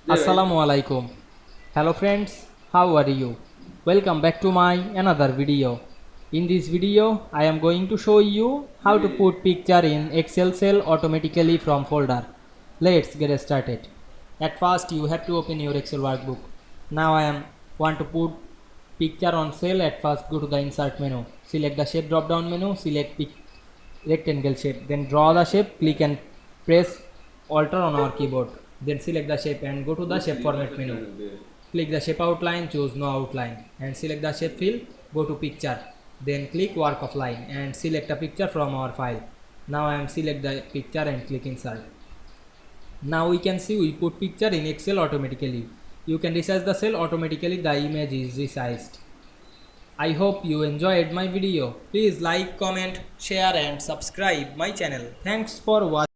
Assalamu Walaikum. Hello friends, how are you? Welcome back to my another video. In this video, I am going to show you how to put picture in Excel cell automatically from folder. Let's get started. At first, you have to open your Excel workbook. Now I am want to put picture on cell. At first, go to the insert menu. Select the shape drop down menu. Select rectangle shape. Then draw the shape. Click and press Alt on our keyboard. Then select the shape and go to the shape format menu. Click the shape outline, choose no outline and select the shape fill, go to picture. Then click work of line and select a picture from our file. Now I am select the picture and click insert. Now we can see we put picture in Excel automatically. You can resize the cell automatically, the image is resized. I hope you enjoyed my video. Please like, comment, share and subscribe my channel. Thanks for watching.